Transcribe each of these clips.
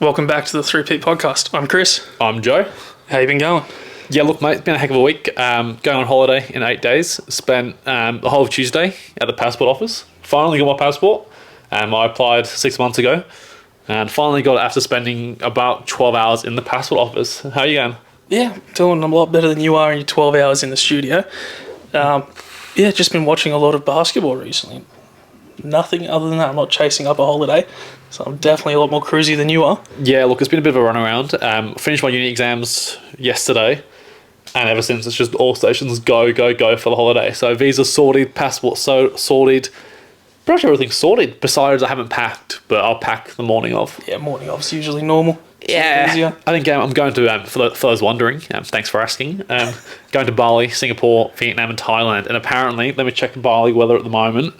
Welcome back to the 3P podcast. I'm Chris. I'm Joe. How you been going? Yeah, look, mate, it's been a heck of a week. Going on holiday in 8 days. Spent the whole of Tuesday at the passport office. Finally got my passport. I applied 6 months ago and finally got it after spending about 12 hours in the passport office. How are you going? Yeah, doing a lot better than you are in your 12 hours in the studio. Just been watching a lot of basketball recently. Nothing other than that. I'm not chasing up a holiday, so I'm definitely a lot more cruisy than you are. Yeah, look, it's been a bit of a run around. Finished my uni exams yesterday, and ever since it's just all stations go for the holiday. So visa sorted, passport sorted, pretty much everything sorted. Besides, I haven't packed, but I'll pack the morning of. Yeah, morning off's usually normal. Yeah, I think I'm going to, for those wondering, thanks for asking, going to Bali, Singapore, Vietnam and Thailand. And apparently, let me check Bali weather at the moment.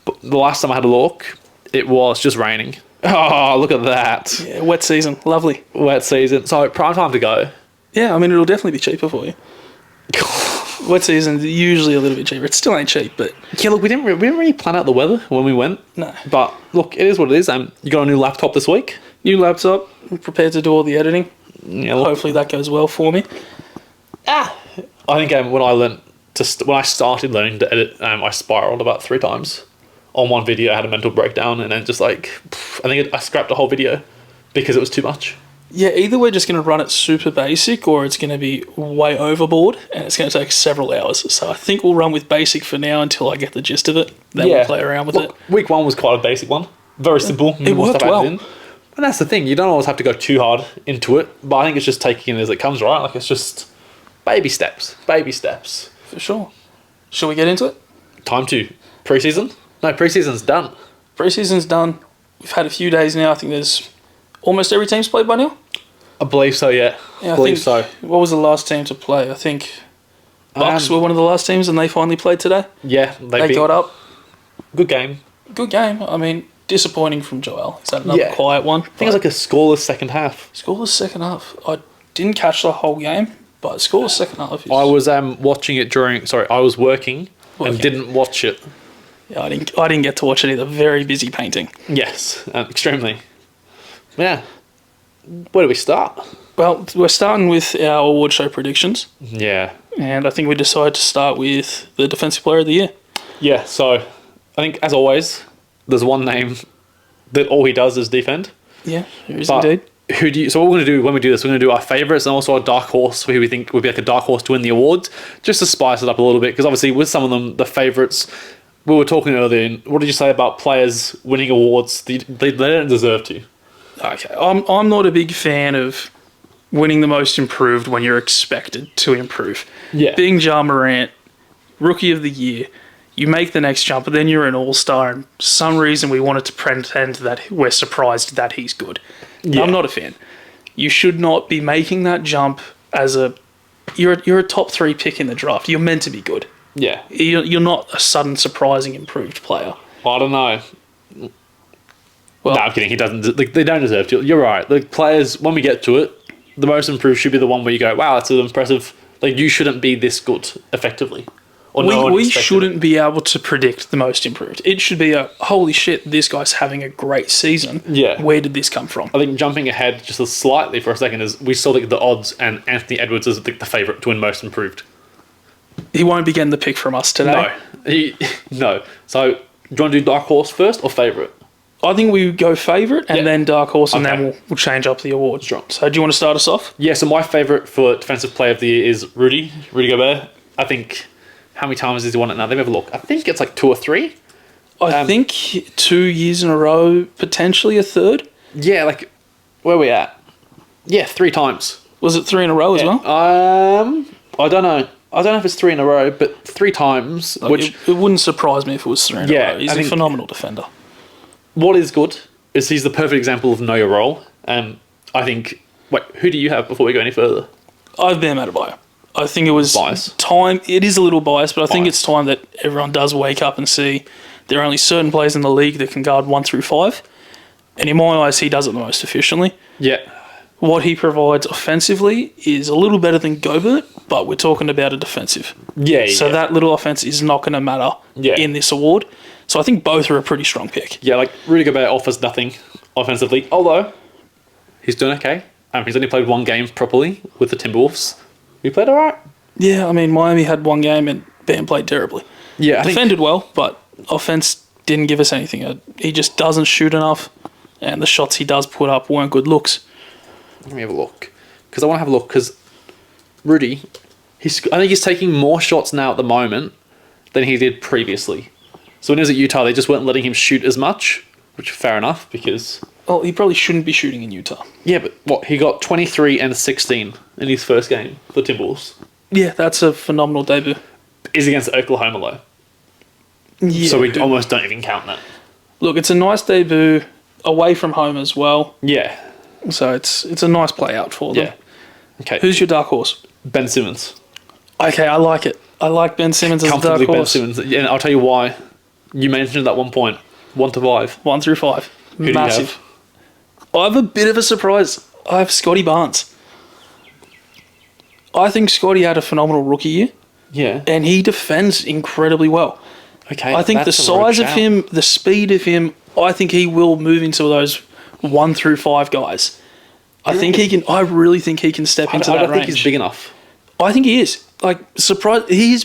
But the last time I had a look, it was just raining. Oh, look at that. Yeah, wet season. Lovely. Wet season. So, prime time to go. Yeah, I mean, it'll definitely be cheaper for you. Wet season's usually a little bit cheaper. It still ain't cheap, but... Yeah, look, we didn't really plan out the weather when we went. No. But, look, it is what it is. You got a new laptop this week? New laptop. I'm prepared to do all the editing. Yeah, look, hopefully that goes well for me. I think when I started learning to edit, I spiraled about 3 times. On one video, I had a mental breakdown, and then just I think I scrapped the whole video because it was too much. Yeah, either we're just going to run it super basic or it's going to be way overboard and it's going to take several hours. So I think we'll run with basic for now until I get the gist of it. Then we'll play around with it. Week 1 was quite a basic one. Very simple. It worked well. And that's the thing. You don't always have to go too hard into it, but I think it's just taking it as it comes, right? Like, it's just baby steps. Baby steps. For sure. Shall we get into it? Time to. Pre-season? No, pre-season's done. Pre-season's done. We've had a few days now. I think there's almost every team's played by now. I believe so, yeah. I believe so. What was the last team to play? I think Bucks were one of the last teams and they finally played today. Yeah. They got up. Good game. Good game. I mean, disappointing from Joel. Is that another quiet one? I think it was like a scoreless second half. Scoreless second half. I didn't catch the whole game, but scoreless second half. I was watching it I was working and didn't watch it. Yeah, I didn't get to watch it either. Very busy painting. Yes, extremely. Yeah. Where do we start? Well, we're starting with our award show predictions. Yeah. And I think we decided to start with the Defensive Player of the Year. Yeah, so I think, as always, there's one name that all he does is defend. Yeah, there is indeed. So what we're going to do when we do this, we're going to do our favourites and also a dark horse who we think would be like a dark horse to win the awards, just to spice it up a little bit, because obviously with some of them, the favourites... We were talking earlier, what did you say about players winning awards? They don't deserve to. Okay, I'm not a big fan of winning the most improved when you're expected to improve. Yeah. Being Ja Morant, Rookie of the Year, you make the next jump, but then you're an all-star, and for some reason we wanted to pretend that we're surprised that he's good. Yeah. I'm not a fan. You should not be making that jump as you're a top 3 pick in the draft. You're meant to be good. Yeah. You're not a sudden, surprising, improved player. I don't know. Well, no, I'm kidding. He doesn't. They don't deserve to. You're right. The players, when we get to it, the most improved should be the one where you go, wow, that's an impressive... you shouldn't be this good, effectively. Or we shouldn't be able to predict the most improved. It should be holy shit, this guy's having a great season. Yeah. Where did this come from? I think jumping ahead just slightly for a second is we saw the odds, and Anthony Edwards is the favourite to win most improved. He won't be getting the pick from us today. No. So, do you want to do dark horse first or favourite? I think we go favourite and then dark horse, and then we'll change up the awards. Sure. So, do you want to start us off? Yeah. So my favourite for Defensive Player of the Year is Rudy Gobert. I think how many times has he won it now? Let me have a look. I think it's like 2 or 3. I think 2 years in a row, potentially a third. Yeah. Where are we at? Yeah, 3 times. Was it 3 in a row as well? I don't know. I don't know if it's 3 in a row, but 3 times. Which it wouldn't surprise me if it was 3 in a row. He's a phenomenal defender. What is good is he's the perfect example of know your role. I think... Wait, who do you have before we go any further? I have Bam Adebayo. I think it was time... It is a little biased, but I think it's time that everyone does wake up and see there are only certain players in the league that can guard 1 through 5. And in my eyes, he does it the most efficiently. Yeah. What he provides offensively is a little better than Gobert, but we're talking about a defensive. Yeah. So that little offense is not going to matter in this award. So I think both are a pretty strong pick. Yeah, Rudy Gobert offers nothing offensively, although He's doing okay. He's only played one game properly with the Timberwolves. He played all right. Yeah, I mean, Miami had one game and Bam played terribly. Yeah, Defended well, but offense didn't give us anything. He just doesn't shoot enough, and the shots he does put up weren't good looks. Let me have a look. Because I want to have a look, because Rudy, I think he's taking more shots now at the moment than he did previously. So when he was at Utah, they just weren't letting him shoot as much, which fair enough, because... Well, he probably shouldn't be shooting in Utah. Yeah, but what? He got 23 and 16 in his first game for the Timberwolves. Yeah, that's a phenomenal debut. Is against Oklahoma, though. Yeah, so we almost don't even count that. Look, it's a nice debut away from home as well. Yeah. So it's a nice play out for them. Yeah. Okay. Who's your dark horse? Ben Simmons. Okay, I like it. I like Ben Simmons as a dark horse. Ben Simmons. And I'll tell you why. You mentioned at one point, 1 to 5. 1 through 5. Who Massive. do you have? I have a bit of a surprise. I have Scotty Barnes. I think Scotty had a phenomenal rookie year. Yeah. And he defends incredibly well. Okay. I think the size of him, the speed of him, I think he will move into those 1 through 5 guys. I think he can. I really think he can step into that range. I don't think he's big enough. I think he is. Like, surprised. He's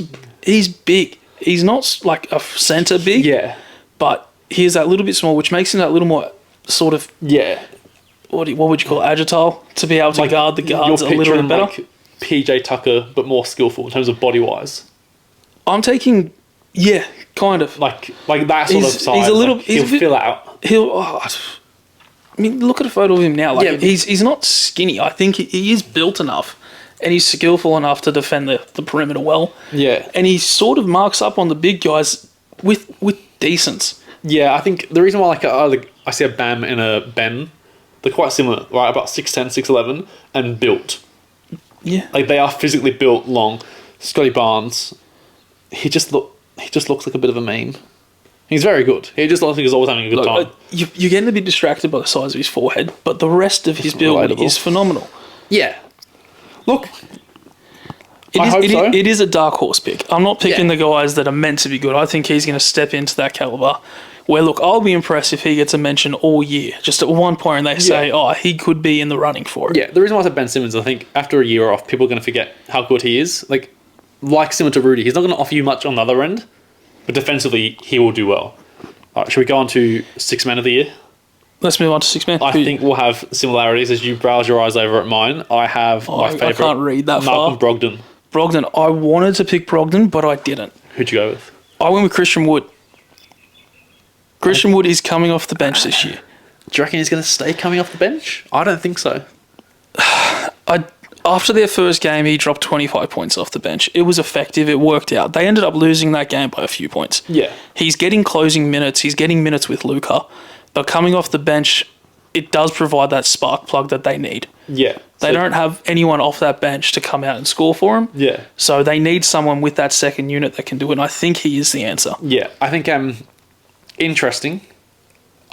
big. He's not like a center big. Yeah. But he is that little bit small, which makes him that little more sort of... Yeah. What would you call it? Agile? To be able to guard the guards a little bit better. Like PJ Tucker, but more skillful in terms of body-wise. I'm taking... Yeah, kind of. Like that sort of size. He's a little... Like, he'll fill out. I mean, look at a photo of him now. Like, yeah, he's not skinny. I think he is built enough, and he's skillful enough to defend the perimeter well. Yeah. And he sort of marks up on the big guys with decence. Yeah, I think the reason why I see a Bam and a Ben, they're quite similar, right? About 6'10", 6'11", and built. Yeah. Like, they are physically built long. Scotty Barnes, he just looks like a bit of a meme. He's very good. He just looks like he's always having a good time. You're getting a bit distracted by the size of his forehead, but the rest of his build is phenomenal. Yeah. Look, I it is a dark horse pick. I'm not picking the guys that are meant to be good. I think he's going to step into that caliber. Where, look, I'll be impressed if he gets a mention all year. Just at one point and they say, he could be in the running for it. Yeah, the reason why I said Ben Simmons, I think after a year off, people are going to forget how good he is. Like similar to Rudy, he's not going to offer you much on the other end, but defensively, he will do well. All right, should we go on to 6 men of the year? Let's move on to 6 men. I think we'll have similarities as you browse your eyes over at mine. I have my favourite. I can't read that Malcolm Brogdon. Brogdon. I wanted to pick Brogdon, but I didn't. Who'd you go with? I went with Christian Wood. Christian Wood is coming off the bench this year. Do you reckon he's going to stay coming off the bench? I don't think so. After their first game, he dropped 25 points off the bench. It was effective. It worked out. They ended up losing that game by a few points. Yeah. He's getting closing minutes. He's getting minutes with Luka. But coming off the bench, it does provide that spark plug that they need. Yeah. They don't have anyone off that bench to come out and score for him. Yeah. So they need someone with that second unit that can do it, and I think he is the answer. Yeah. I think interesting.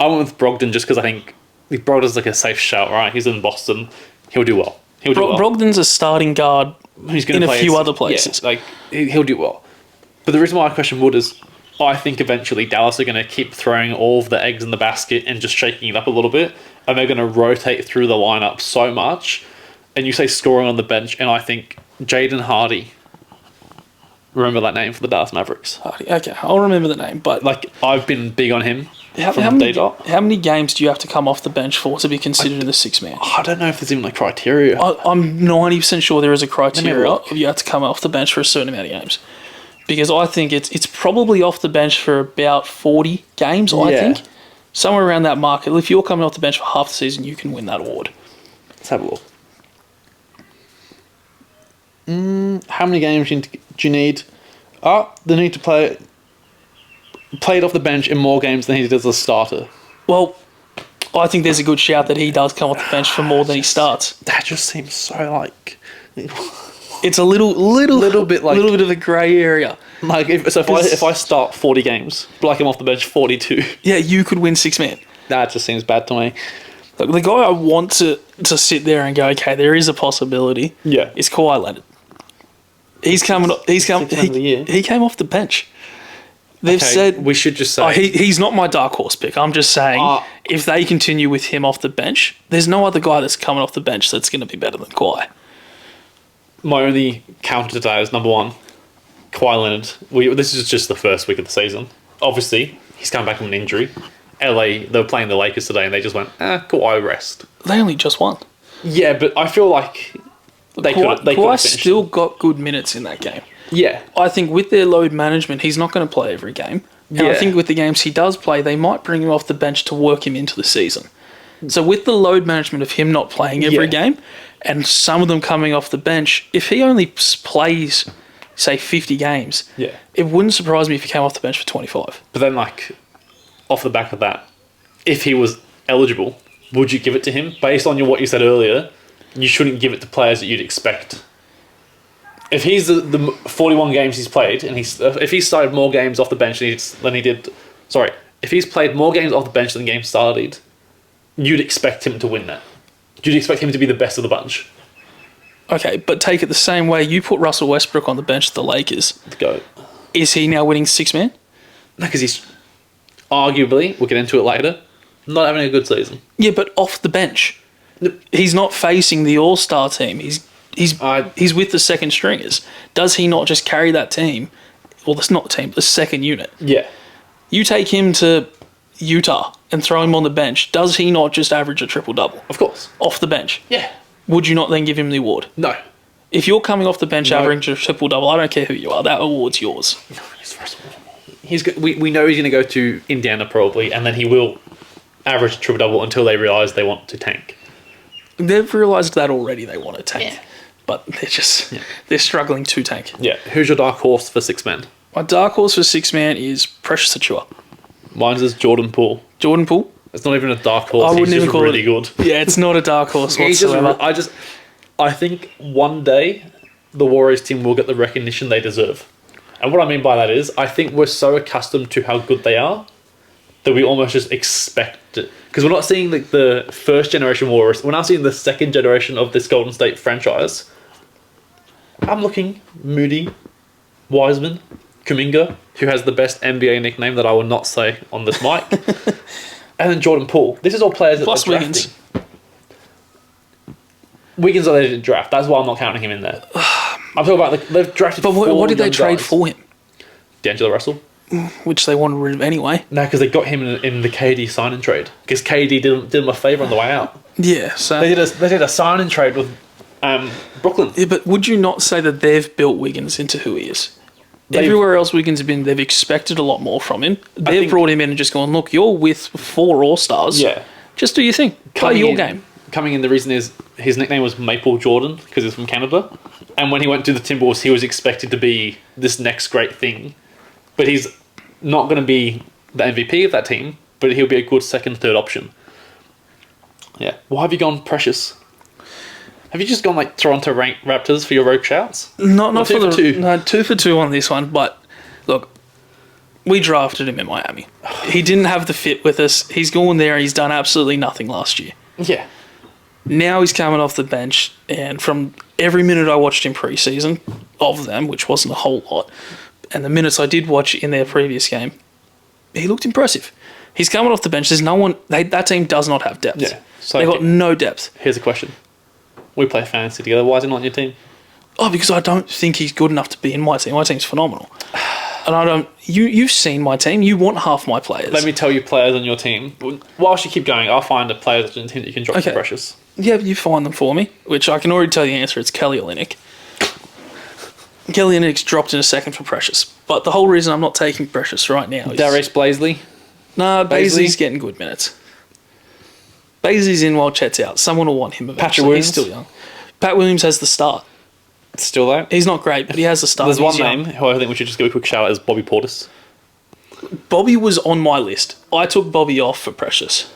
I went with Brogdon just because I think Brogdon's like a safe shout, right? He's in Boston. He'll do well. Brogdon's a starting guard in a few other places. Yeah, like he'll do well. But the reason why I question Wood is I think eventually Dallas are going to keep throwing all of the eggs in the basket and just shaking it up a little bit, and they're going to rotate through the lineup so much. And you say scoring on the bench, and I think Jaden Hardy. Remember that name for the Dallas Mavericks? Hardy. Okay, I'll remember the name. But I've been big on him. How many games do you have to come off the bench for to be considered in the 6 man? I don't know if there's even a criteria. I'm 90% sure there is a criteria if you have to come off the bench for a certain amount of games. Because I think it's probably off the bench for about 40 games, I think. Somewhere around that mark. If you're coming off the bench for half the season, you can win that award. Let's have a look. How many games do you need? They need to play it off the bench in more games than he did as a starter. Well, I think there's a good shout that he does come off the bench for more than he starts. That just seems so like... It's a little bit of a grey area. Like if I start 40 games, but I come off the bench 42. Yeah, you could win 6 man. That just seems bad to me. Look, the guy I want to sit there and go, okay, there is a possibility. Yeah, is Kawhi Leonard. He came off the bench. They've said we should just say he's not my dark horse pick. I'm just saying if they continue with him off the bench, there's no other guy that's coming off the bench that's going to be better than Kawhi. my only counter to that is number one, Kawhi Leonard. This is just the first week of the season. Obviously, he's come back from an injury. LA, they were playing the Lakers today, and they just went, Kawhi rest. They only just won. Yeah, but I feel like Kawhi still got good minutes in that game. Yeah. I think with their load management, he's not going to play every game. And I think with the games he does play, they might bring him off the bench to work him into the season. So with the load management of him not playing every game, and some of them coming off the bench, if he only plays, say, 50 games, it wouldn't surprise me if he came off the bench for 25. But then, off the back of that, if he was eligible, would you give it to him? Based on what you said earlier, you shouldn't give it to players that you'd expect. If he's the 41 games he's played, and if he started more games off the bench than he did... Sorry, if he's played more games off the bench than the game started, you'd expect him to win that. You'd expect him to be the best of the bunch. Okay, but take it the same way. You put Russell Westbrook on the bench of the Lakers. Go. Is he now winning six-man? No, because he's arguably, we'll get into it later, not having a good season. Yeah, but off the bench. He's not facing the All-Star team. He's with the second stringers. Does he not just carry that team? Well, that's not the team, the second unit. Yeah. You take him to Utah and throw him on the bench. Does he not just average a triple-double? Of course. Off the bench? Yeah. Would you not then give him the award? No. If you're coming off the bench averaging a triple-double, I don't care who you are, that award's yours. No, he's first of all. We know he's going to go to Indiana probably, and then he will average a triple-double until they realise they want to tank. They've realised that already they want to tank. Yeah. But they're struggling to tank. Yeah. Who's your dark horse for six-man? My dark horse for six-man is Precious Achiuwa. Mine's is Jordan Poole. Jordan Poole? It's not even a dark horse. I wouldn't even call really it good. Yeah, it's not a dark horse whatsoever. I think one day the Warriors team will get the recognition they deserve. And what I mean by that is, I think we're so accustomed to how good they are that we almost just expect it. Because we're not seeing the first generation Warriors. We're now seeing the second generation of this Golden State franchise. I'm looking Moody, Wiseman, Kuminga, who has the best NBA nickname that I will not say on this mic, and then Jordan Poole. This is all players that plus they're Wiggins. Wiggins they didn't draft. That's why I'm not counting him in there. I'm talking about they've drafted. But what did they trade for him? D'Angelo Russell, which they wanted rid of anyway. No, because they got him in the KD sign and trade. Because KD did him a favour on the way out. Yeah, so they did a sign and trade with Brooklyn. Yeah, but would you not say that they've built Wiggins into who he is? Everywhere else Wiggins have been, they've expected a lot more from him. They've brought him in and just gone, look, you're with 4 All-Stars. Yeah. Just do your thing. Play your game. Coming in, the reason is his nickname was Maple Jordan because he's from Canada. And when he went to the Timberwolves, he was expected to be this next great thing. But he's not going to be the MVP of that team, but he'll be a good second, third option. Yeah. Why have you gone Precious? Have you just gone Toronto Raptors for your rogue shouts? Not for the 2 for 2. No, 2 for 2 on this one. But look, we drafted him in Miami. He didn't have the fit with us. He's gone there and he's done absolutely nothing last year. Yeah. Now he's coming off the bench, and from every minute I watched in preseason of them, which wasn't a whole lot, and the minutes I did watch in their previous game, he looked impressive. He's coming off the bench. There's no one. That team does not have depth. Yeah. So they've got no depth. Here's a question. We play fantasy together. Why is he not on your team? Oh, because I don't think he's good enough to be in my team. My team's phenomenal. And I don't... You've seen my team. You want half my players. Let me tell you players on your team. Whilst you keep going, I'll find a player that's in the team that you can drop to Precious. Yeah, you find them for me, which I can already tell you the answer. It's Kelly Olynyk. Kelly Olynyk's dropped in a second for Precious. But the whole reason I'm not taking Precious right now is... Darius Blaisley? No, Baisley's getting good minutes. Baisley's in while Chet's out. Someone will want him eventually. Patrick Williams? He's still young. Pat Williams has the start. Still there? He's not great, but he has the start. There's one name who I think we should just give a quick shout out is Bobby Portis. Bobby was on my list. I took Bobby off for Precious.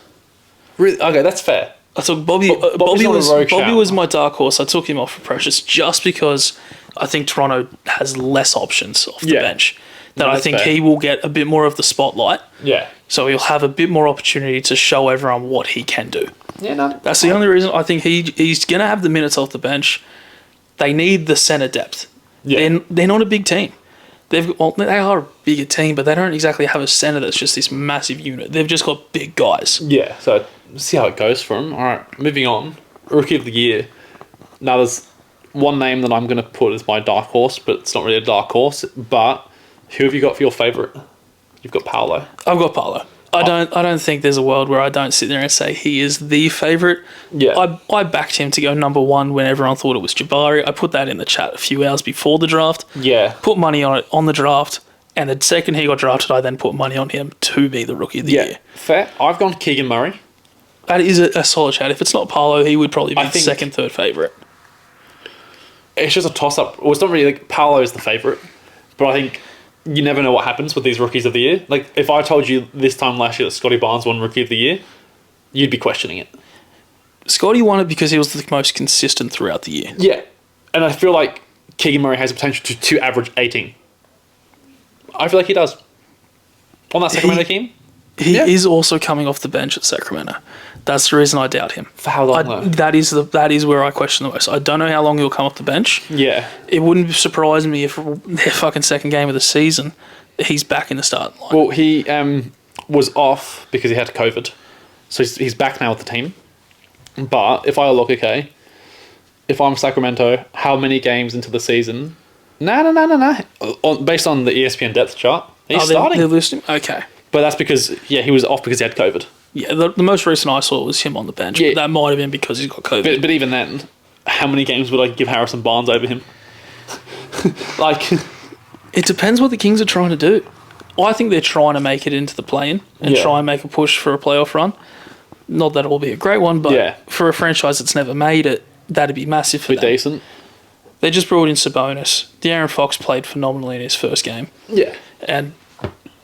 Really? Okay, that's fair. I took Bobby. Bobby was my dark horse. I took him off for Precious just because I think Toronto has less options off the bench. That I think he will get a bit more of the spotlight. Yeah. So he'll have a bit more opportunity to show everyone what he can do. Yeah, no. That's the only reason I think he's going to have the minutes off the bench. They need the centre depth. Yeah. They're not a big team. They are a bigger team, but they don't exactly have a centre that's just this massive unit. They've just got big guys. Yeah, so see how it goes for him. All right, moving on. Rookie of the Year. Now, there's one name that I'm going to put as my dark horse, but it's not really a dark horse. But who have you got for your favourite? You've got Paolo. I've got Paolo. I don't think there's a world where I don't sit there and say he is the favourite. Yeah. I backed him to go number one when everyone thought it was Jabari. I put that in the chat a few hours before the draft. Yeah. Put money on it on the draft, and the second he got drafted, I then put money on him to be the Rookie of the Year. Fair. I've gone Keegan Murray. That is a solid chat. If it's not Paolo, he would probably be second, third favourite. It's just a toss-up. Well, it's not really like Paolo is the favourite, but I think you never know what happens with these Rookies of the Year. Like, if I told you this time last year that Scotty Barnes won Rookie of the Year, you'd be questioning it. Scotty won it because he was the most consistent throughout the year. Yeah. And I feel like Keegan Murray has the potential to average 18. I feel like he does. On that Sacramento team? He is also coming off the bench at Sacramento. That's the reason I doubt him. For how long, though? That is where I question the most. I don't know how long he'll come off the bench. Yeah. It wouldn't surprise me if their fucking second game of the season, he's back in the starting line. Well, he was off because he had COVID. So he's back now with the team. But if I look, okay, if I'm Sacramento, how many games into the season? Nah. Based on the ESPN depth chart, he's starting. They're listing? Okay. But that's because, he was off because he had COVID. Yeah, the most recent I saw was him on the bench. Yeah. But that might have been because he's got COVID. But even then, how many games would I give Harrison Barnes over him? It depends what the Kings are trying to do. I think they're trying to make it into the play-in and try and make a push for a playoff run. Not that it will be a great one, but for a franchise that's never made it, that'd be massive for them. Decent. They just brought in Sabonis. De'Aaron Fox played phenomenally in his first game. Yeah. And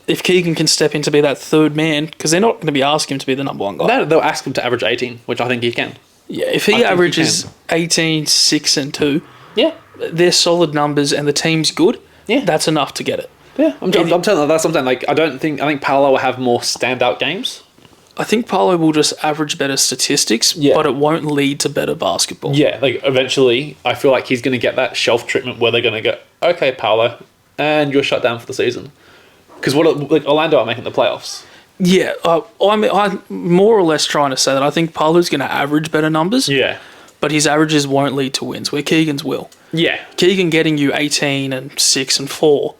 if Keegan can step in to be that third man, because they're not going to be asking him to be the number one guy. No, they'll ask him to average 18, which I think he can. Yeah, if he averages 18, 6 and 2, they're solid numbers and the team's good, that's enough to get it. Yeah, I'm telling you, that's something. I think Paolo will have more standout games. I think Paolo will just average better statistics, but it won't lead to better basketball. Yeah, eventually, I feel like he's going to get that shelf treatment where they're going to go, okay, Paolo, and you're shut down for the season. Because Orlando are making the playoffs. Yeah, I'm more or less trying to say that I think Paolo's going to average better numbers. Yeah. But his averages won't lead to wins, where Keegan's will. Yeah. Keegan getting you 18 and 6 and 4,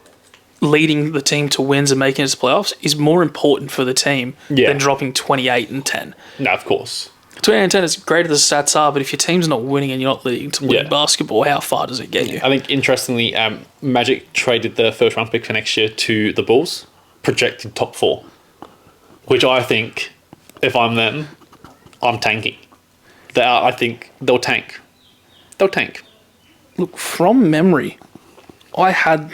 leading the team to wins and making it to playoffs, is more important for the team than dropping 28 and 10. No, of course. 28 and 10 is great as the stats are, but if your team's not winning and you're not leading to win basketball, how far does it get you? I think, interestingly, Magic traded the first round pick for next year to the Bulls, projected top 4, which I think, if I'm them, I'm tanking. I think they'll tank. They'll tank. Look, from memory, I had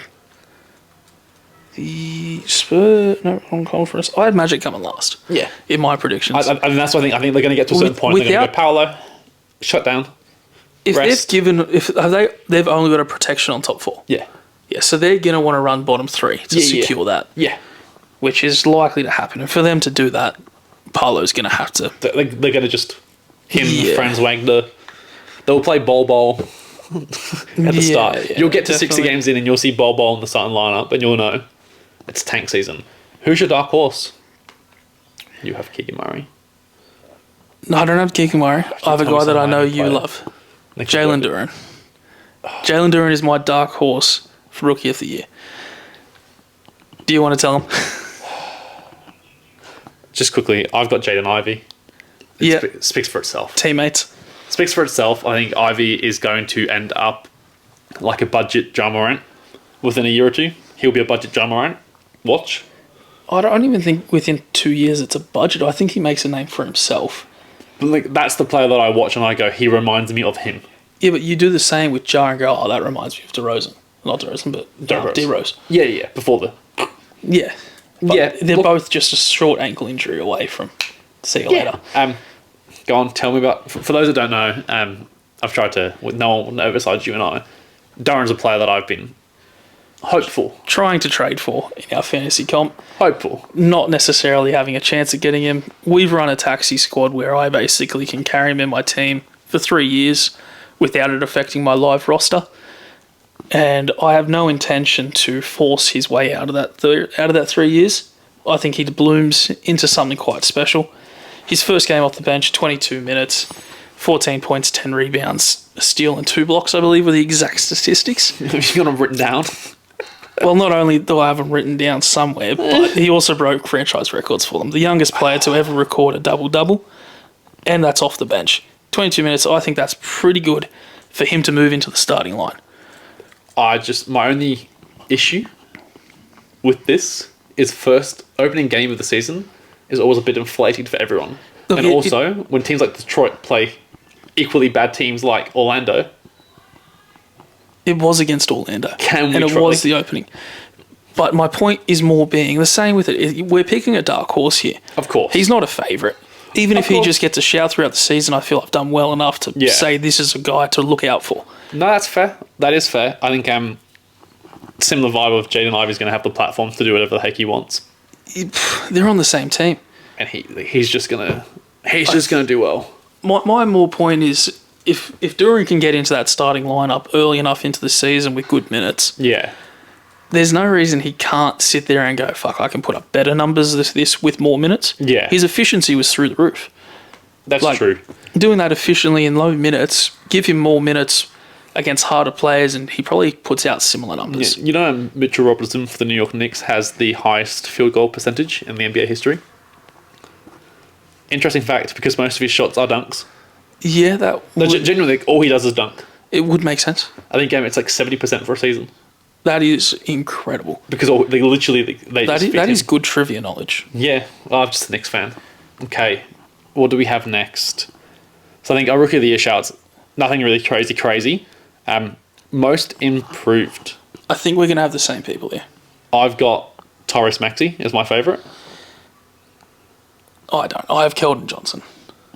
the wrong conference. I had Magic coming last. Yeah. In my predictions. And that's what I think. I think they're going to get to a certain point. They're going to go, Paolo, shut down. If rest. They've only got a protection on top 4. Yeah. Yeah, so they're going to want to run bottom 3 to secure that. Yeah. Which is likely to happen. And for them to do that, Paolo's going to have to. They're going to just Franz Wagner. They'll play Bol at the start. Yeah, you'll get to 60 games in and you'll see Bol in the starting lineup and you'll know it's tank season. Who's your dark horse? You have Keegan Murray. No, I don't have Keegan Murray. I have a guy that I know you love. Jalen Duren. Jalen Duren is my dark horse for Rookie of the Year. Do you want to tell him? Just quickly, I've got Jaden Ivey. It speaks for itself. Teammates. Speaks for itself. I think Ivy is going to end up like a budget Ja Morant within a year or two. He'll be a budget Ja Morant. Watch. I don't even think within 2 years it's a budget. I think he makes a name for himself. But that's the player that I watch and I go, he reminds me of him. Yeah, but you do the same with Ja and go, oh, that reminds me of DeRozan. Not DeRozan, but D-Rose. Yeah, before the... Yeah. But they're both just a short ankle injury away from see you later. Go on, tell me about... For those that don't know, I've tried to... With no one besides you and I, Darren's a player that I've been hopeful. Trying to trade for in our fantasy comp. Hopeful. Not necessarily having a chance at getting him. We've run a taxi squad where I basically can carry him in my team for 3 years without it affecting my live roster. and I have no intention to force his way out of that 3 years. I think he blooms into something quite special. His first game off the bench, 22 minutes, 14 points, 10 rebounds, a steal and 2 blocks, I believe, were the exact statistics. Have you got them written down? Well, not only do I have them written down somewhere, but he also broke franchise records for them. The youngest player to ever record a double-double, and that's off the bench. 22 minutes, I think that's pretty good for him to move into the starting line. My only issue with this is first opening game of the season is always a bit inflated for everyone. Look, and also, when teams like Detroit play equally bad teams like Orlando... It was against Orlando. And it was the opening. But my point is more being the same with it. We're picking a dark horse here. Of course. He's not a favourite. Even if he just gets a shout throughout the season, I feel I've done well enough to say this is a guy to look out for. No, that's fair. That is fair. I think similar vibe of Jaden Ivey's going to have the platform to do whatever the heck he wants. They're on the same team. And he's just going to do well. My more point is if Duran can get into that starting lineup early enough into the season with good minutes, there's no reason he can't sit there and go, fuck, I can put up better numbers this with more minutes. Yeah. His efficiency was through the roof. That's true. Doing that efficiently in low minutes, give him more minutes against harder players, and he probably puts out similar numbers. Yeah. You know, Mitchell Robertson for the New York Knicks has the highest field goal percentage in the NBA history. Interesting fact, because most of his shots are dunks. Yeah, genuinely, all he does is dunk. It would make sense. I think it's like 70% for a season. That is incredible. Because that is good trivia knowledge. Yeah, I'm just a Knicks fan. Okay, what do we have next? So I think our Rookie of the Year shouts, nothing really crazy. Most improved. I think we're going to have the same people here. I've got Tyrese Maxey as my favourite. I don't. I have Keldon Johnson.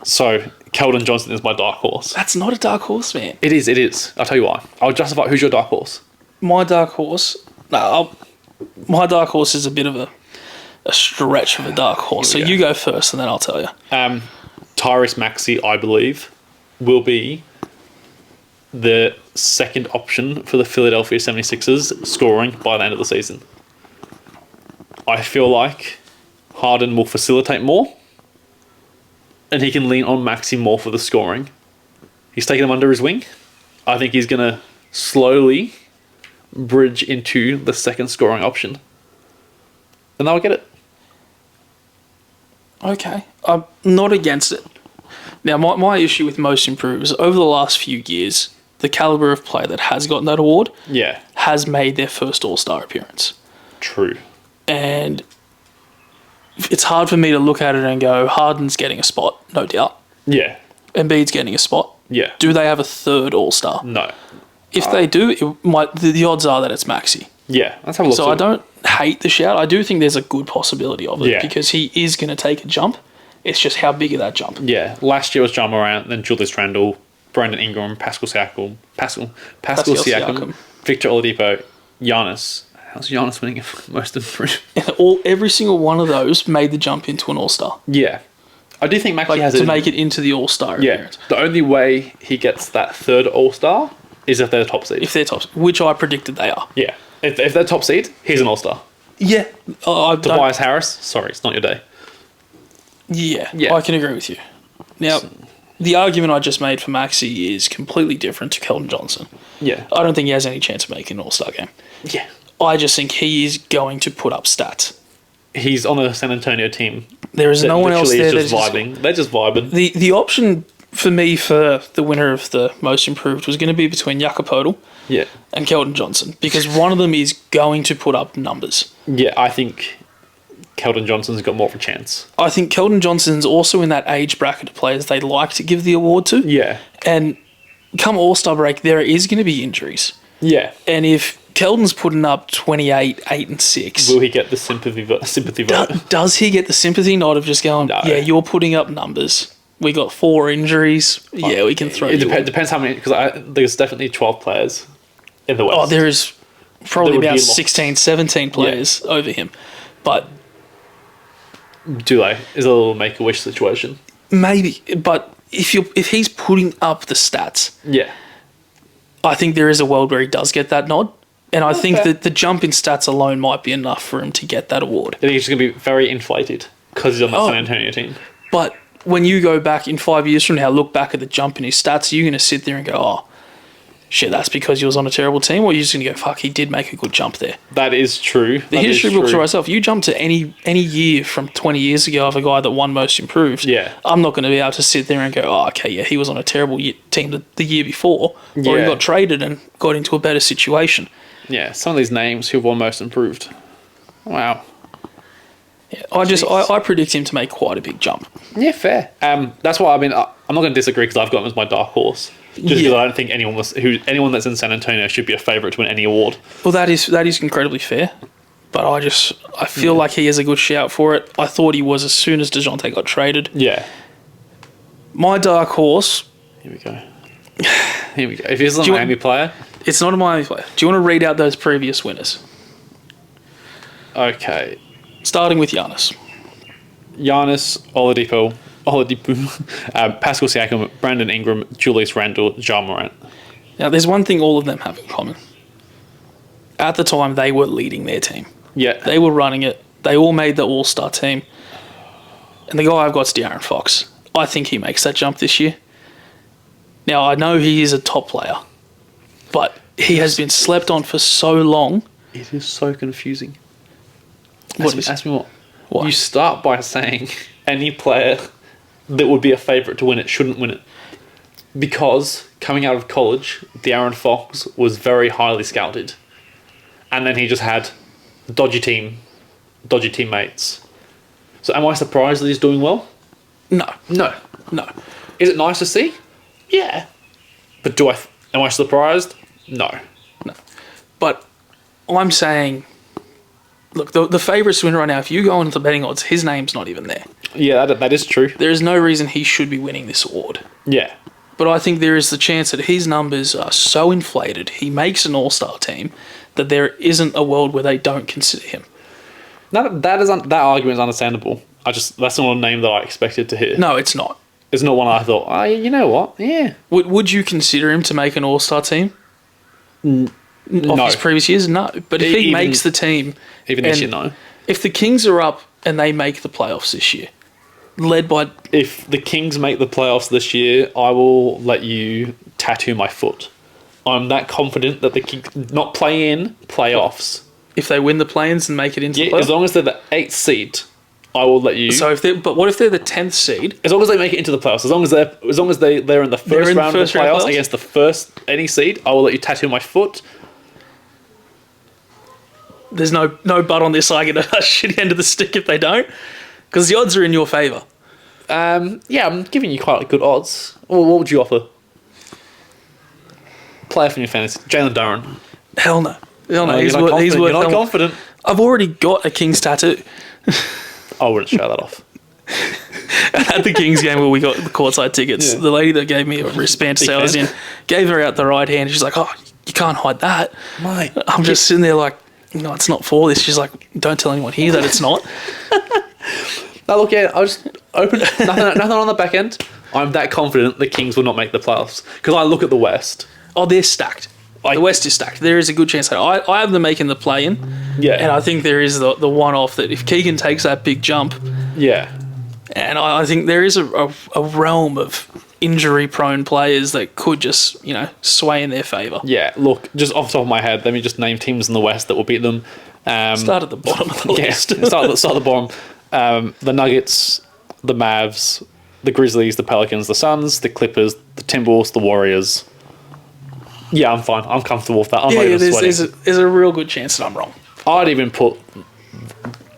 So, Keldon Johnson is my dark horse. That's not a dark horse, man. It is. I'll tell you why. I'll justify. Who's your dark horse? My dark horse? My dark horse is a bit of a stretch of a dark horse. So you go first and then I'll tell you. Tyrese Maxey, I believe, will be the second option for the Philadelphia 76ers scoring by the end of the season. I feel like Harden will facilitate more and he can lean on Maxey more for the scoring. He's taken him under his wing. I think he's going to slowly bridge into the second scoring option. And they'll get it. Okay. I'm not against it. Now, my issue with most improved is over the last few years, the caliber of player that has gotten that award has made their first All-Star appearance. True. And it's hard for me to look at it and go, Harden's getting a spot, no doubt. Yeah. Embiid's getting a spot. Yeah. Do they have a third All-Star? No. If they do, the odds are that it's Maxey. Yeah, let's have a look. So I don't hate the shout. I do think there's a good possibility of it because he is going to take a jump. It's just how big is that jump? Yeah. Last year was Ja Morant, then Julius Randle, Brandon Ingram, Pascal Siakam, Victor Oladipo, Giannis. How's Giannis winning most improved? Every single one of those made the jump into an All-Star. Yeah. I do think Maxey has to make it into the All-Star appearance. The only way he gets that third All-Star is if they're the top seed. If they're top, which I predicted they are. Yeah. If they're top seed, he's an All-Star. Yeah. Tobias Harris, sorry, it's not your day. Yeah, I can agree with you. Now, the argument I just made for Maxey is completely different to Keldon Johnson. Yeah. I don't think he has any chance of making an All-Star game. Yeah. I just think he is going to put up stats. He's on a San Antonio team. There is no one else there. Just vibing. They're just vibing. The option for me for the winner of the most improved was going to be between Jakob Poeltl and Keldon Johnson because one of them is going to put up numbers. Yeah, I think Keldon Johnson's got more of a chance. I think Keldon Johnson's also in that age bracket of players they'd like to give the award to. Yeah. And come All-Star break, there is going to be injuries. Yeah. And if Keldon's putting up 28, 8 and 6. Will he get the sympathy vote? Does he get the sympathy nod of just going, yeah, you're putting up numbers. We got 4 injuries. Yeah, we can throw it. Depends how many, because there's definitely 12 players in the West. Oh, there is probably about 16, 17 players over him. But do they? Is it a little make-a-wish situation? Maybe, but if he's putting up the stats, I think there is a world where he does get that nod. And I think fair. that the jump in stats alone might be enough for him to get that award. I think he's just going to be very inflated because he's on the Oh. San Antonio team. But when you go back in 5 years from now, look back at the jump in his stats, you're going to sit there and go, oh, shit, that's because he was on a terrible team? Or you're just going to go, fuck, he did make a good jump there. That is true. The history books are myself. You jump to any year from 20 years ago of a guy that won most improved. Yeah. I'm not going to be able to sit there and go, oh, okay, yeah, he was on a terrible team the year before. Or he Yeah. got traded and got into a better situation. Yeah, some of these names who've won most improved. Wow. Yeah, I predict him to make quite a big jump. Yeah, fair. That's why I'm not going to disagree because I've got him as my dark horse. Just because I don't think anyone that's in San Antonio should be a favourite to win any award. Well, that is incredibly fair. But I feel like he has a good shout for it. I thought he was as soon as DeJounte got traded. Yeah. My dark horse, Here we go. Here we go. If he's a you Miami player. it's not a Miami player. Do you want to read out those previous winners? Okay. Starting with Giannis. Giannis, Oladipo, Pascal Siakam, Brandon Ingram, Julius Randle, Ja Morant. Now, there's one thing all of them have in common. At the time, they were leading their team. Yeah. They were running it. They all made the all-star team. And the guy I've got is De'Aaron Fox. I think he makes that jump this year. Now, I know he is a top player, but he has been slept on for so long. It is so confusing. What Ask me what? Why? You start by saying any player that would be a favourite to win it shouldn't win it. Because coming out of college, De'Aaron Fox was very highly scouted. And then he just had dodgy teammates. So am I surprised that he's doing well? No. No. No. Is it nice to see? Yeah. But am I surprised? No. But I'm saying, look, the favourites to win right now, if you go into the betting odds, his name's not even there. Yeah, that is true. There is no reason he should be winning this award. Yeah. But I think there is the chance that his numbers are so inflated, he makes an all-star team, that there isn't a world where they don't consider him. That argument is understandable. That's not a name that I expected to hear. No, it's not. It's not one I thought, oh, you know what? Yeah. Would you consider him to make an all-star team? Of No. his previous years? No. But if he makes the team... Even this and year, no. If the Kings are up and they make the playoffs this year, led by... If the Kings make the playoffs this year, I will let you tattoo my foot. I'm that confident that the Kings not play in playoffs. If they win the play-ins and make it into the Yeah, playoffs? as long as they're the 8th seed, I will let you. So but what if they're the 10th seed? As long as they make it into the playoffs, as long as they're in the first round of the playoffs against the first any seed, I will let you tattoo my foot. There's no but on this. I get a shitty end of the stick if they don't, because the odds are in your favour. Yeah, I'm giving you quite good odds. Well, what would you offer? Player from your fantasy, Jalen Duren. Hell no. Hell no. You're not confident. I've already got a Kings tattoo. I wouldn't show that off. At the Kings game where we got the courtside tickets, the lady that gave me a wristband to say I was in, gave her out the right hand. She's like, oh, you can't hide that. Mate. I'm just sitting there like, no, it's not for this. She's like, don't tell anyone here that it's not. Now look, yeah, I just open nothing on the back end. I'm that confident the Kings will not make the playoffs because I look at the West. Oh, they're stacked. The West is stacked. There is a good chance that I have them making the play-in. Yeah. And I think there is the one-off that if Keegan takes that big jump, Yeah. and I think there is a realm of injury-prone players that could just, sway in their favour. Yeah, look, just off the top of my head, let me just name teams in the West that will beat them. Start at the bottom of the list. Start at the bottom. The Nuggets, the Mavs, the Grizzlies, the Pelicans, the Suns, the Clippers, the Timberwolves, the Warriors. Yeah, I'm fine. I'm comfortable with that. I'm not even sweating. There's a real good chance that I'm wrong. I'd even put...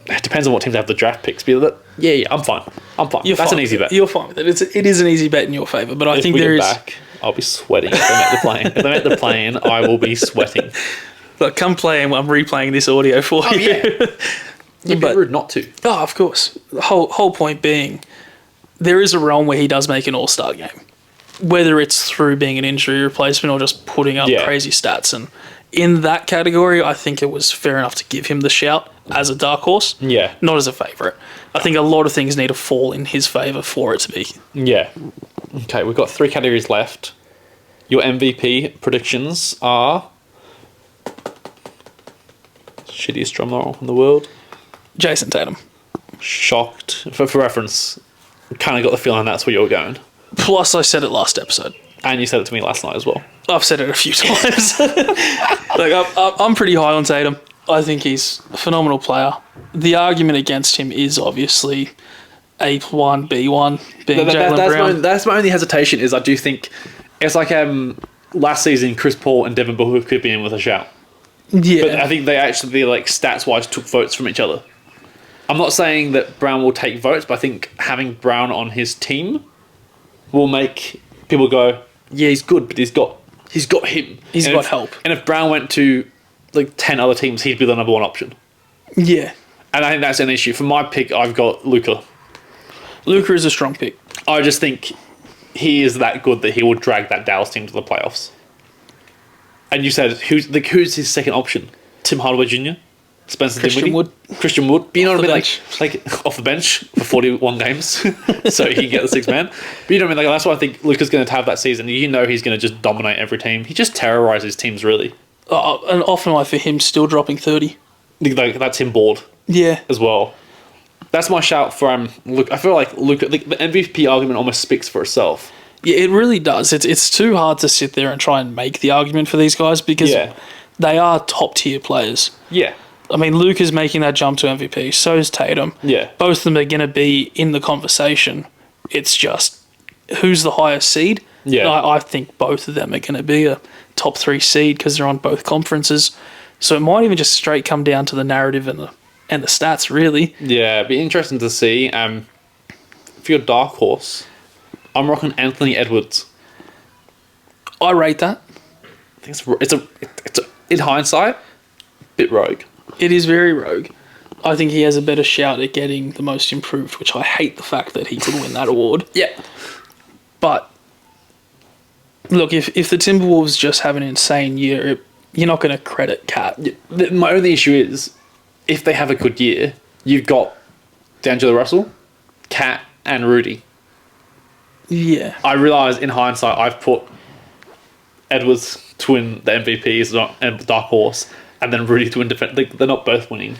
It depends on what teams have the draft picks. But yeah, I'm fine. That's an easy bet. You're fine with it. It is an easy bet in your favour, but I think there is... Back, I'll be sweating if they make the play-in. If they make the play-in, I will be sweating. Look, come play and I'm replaying this audio for you. Yeah. You'd be rude not to. Oh, of course. The whole point being, there is a realm where he does make an all-star game. Whether it's through being an injury replacement or just putting up crazy stats. And in that category, I think it was fair enough to give him the shout as a dark horse. Yeah. Not as a favourite. I think a lot of things need to fall in his favour for it to be. Yeah. Okay, we've got 3 categories left. Your MVP predictions are... Shittiest drum roll in the world. Jason Tatum. Shocked. For reference, kind of got the feeling that's where you were going. Plus, I said it last episode. And you said it to me last night as well. I've said it a few times. I'm pretty high on Tatum. I think he's a phenomenal player. The argument against him is obviously A1, B1, being Jaylen Brown. That's my only hesitation is I do think it's like last season Chris Paul and Devin Booker could be in with a shout. Yeah. But I think they actually, like, stats-wise took votes from each other. I'm not saying that Brown will take votes, but I think having Brown on his team will make people go, yeah, he's good, but he's got him. He's got help. And if Brown went to, like, 10 other teams, he'd be the number one option. Yeah. And I think that's an issue. For my pick, I've got Luka. Luka is a strong pick. I just think he is that good that he will drag that Dallas team to the playoffs. And you said, who's his second option? Tim Hardaway Jr.? Spencer Dinwiddie? Christian Wood. But you know what I mean? Like off the bench for 41 games so he can get the sixth man. But you know what I mean? Like, that's why I think Luka's going to have that season. You know he's going to just dominate every team. He just terrorizes teams, really. And often like for him still dropping 30. Like, that's him bored. Yeah. As well. That's my shout for Luka. I feel like Luka, the MVP argument almost speaks for itself. Yeah, it really does. It's too hard to sit there and try and make the argument for these guys because they are top tier players. Yeah. I mean, Luka's making that jump to MVP. So is Tatum. Yeah. Both of them are going to be in the conversation. It's just who's the highest seed. Yeah. I think both of them are going to be a top 3 seed because they're on both conferences. So it might even just straight come down to the narrative and the stats, really. Yeah, it'd be interesting to see. For your dark horse, I'm rocking Anthony Edwards. I rate that. I think it's in hindsight, a bit rogue. It is very rogue. I think he has a better shout at getting the most improved, which I hate the fact that he could win that award. Yeah. But, look, if the Timberwolves just have an insane year, you're not going to credit Cat. My only issue is, if they have a good year, you've got D'Angelo Russell, Cat, and Rudy. Yeah. I realise in hindsight I've put Edwards to win the MVP as a dark horse, and then Rudy to win defense. They're not both winning.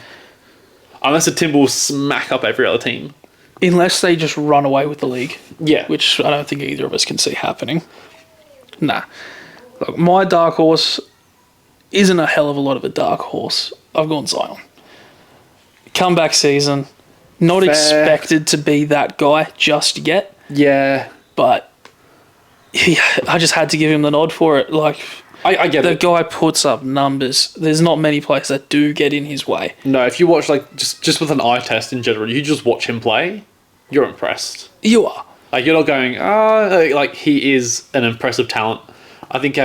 Unless the Timberwolves smack up every other team. Unless they just run away with the league. Yeah. Which I don't think either of us can see happening. Nah. Look, my dark horse isn't a hell of a lot of a dark horse. I've gone Zion. Comeback season. Not Fair. Expected to be that guy just yet. Yeah. But I just had to give him the nod for it. Like, I get the it. guy puts up numbers. There's not many players that do get in his way. No, if you watch, like, just with an eye test in general, you just watch him play, you're impressed. You are. Like, you're not going, like, he is an impressive talent. I think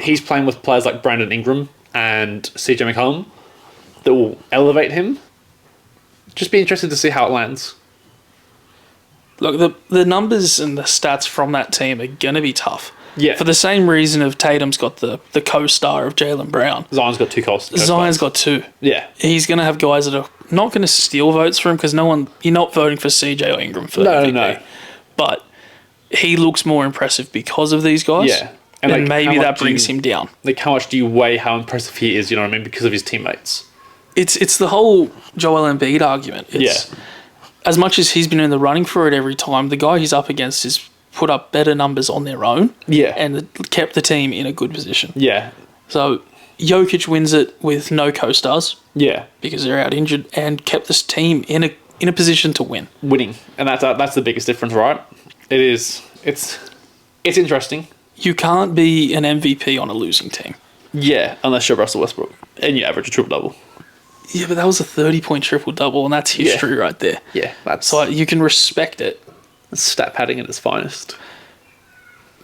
he's playing with players like Brandon Ingram and CJ McCollum that will elevate him. Just be interested to see how it lands. Look, the numbers and the stats from that team are going to be tough. Yeah. For the same reason of Tatum's got the co-star of Jaylen Brown. Zion's got 2 co-stars. Zion's got 2. Yeah. He's going to have guys that are not going to steal votes for him because you're not voting for CJ or Ingram for MVP. No. But he looks more impressive because of these guys. Yeah. And like, maybe that brings him down. Like, how much do you weigh how impressive he is, you know what I mean, because of his teammates? It's the whole Joel Embiid argument. As much as he's been in the running for it every time, the guy he's up against has put up better numbers on their own. Yeah. And kept the team in a good position. Yeah. So Jokic wins it with no co-stars. Yeah. Because they're out injured and kept this team in a position to win. Winning. And that's the biggest difference, right? It is. It's interesting. You can't be an MVP on a losing team. Yeah, unless you're Russell Westbrook and you average a triple-double. Yeah, but that was a 30-point triple-double, and that's history right there. Yeah, that's... So you can respect it. Stat padding at its finest.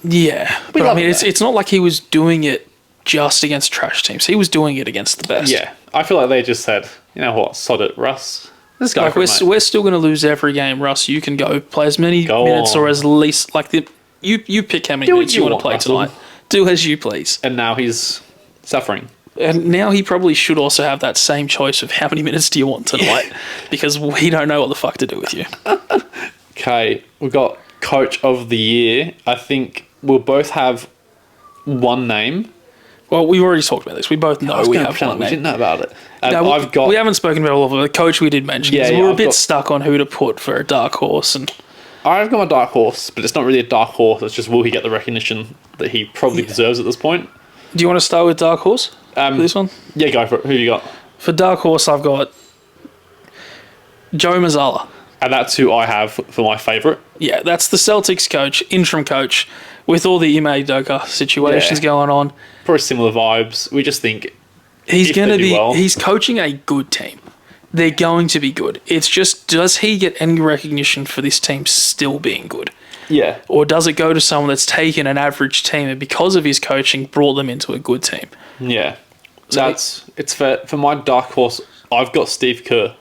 Yeah, but I mean, it's not like he was doing it just against trash teams. He was doing it against the best. Yeah, I feel like they just said, you know what, sod it, Russ. Let's go. Like we're still going to lose every game, Russ. You can go play as many minutes or as least like you pick how many minutes you want to play tonight. Do as you please. And now he's suffering. And now he probably should also have that same choice of how many minutes do you want tonight, because we don't know what the fuck to do with you. Okay, we've got Coach of the Year. I think we'll both have one name. Well, we already talked about this. We both know we have one We name. didn't know about it. No, we haven't spoken about all of them. The coach we did mention. Yeah, Yeah, we're a I've bit got- stuck on who to put for a dark horse. And I've got my dark horse, but it's not really a dark horse. It's just will he get the recognition that he probably deserves at this point? do you want to start with dark horse for this one? Yeah, go for it. Who you got? For dark horse, I've got Joe Mazzulla. And that's who I have for my favourite. Yeah, that's the Celtics coach, interim coach, with all the Ime Udoka situations Yeah. going on. Probably similar vibes. We just think He's if going to they do be. well. He's coaching a good team. They're going to be good. It's just, does he get any recognition for this team still being good? yeah, Or does it go to someone that's taken an average team and because of his coaching brought them into a good team? yeah. So- It's for my dark horse. I've got Steve Kerr.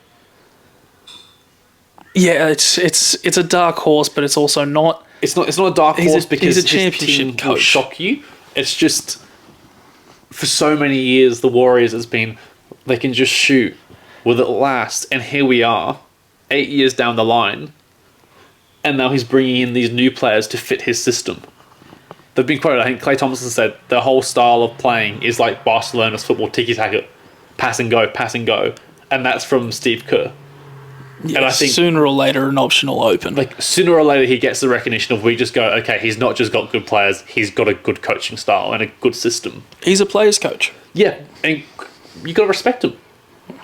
Yeah, it's a dark horse, but it's also not. It's not a dark He's a- horse because he's a his championship team will coach. shock you. It's just for so many years the Warriors has been they can just shoot. Will it last? And here we are, 8 years down the line, and now he's bringing in these new players to fit his system. They've been quoted. I think Klay Thompson said their whole style of playing is like Barcelona's football, tiki-taka, pass and go, and that's from Steve Kerr. Yeah, and I think sooner or later an option will open. like sooner or later he gets the recognition of we just go, okay, he's not just got good players, he's got a good coaching style and a good system. He's a player's coach. Yeah, and you got to respect him.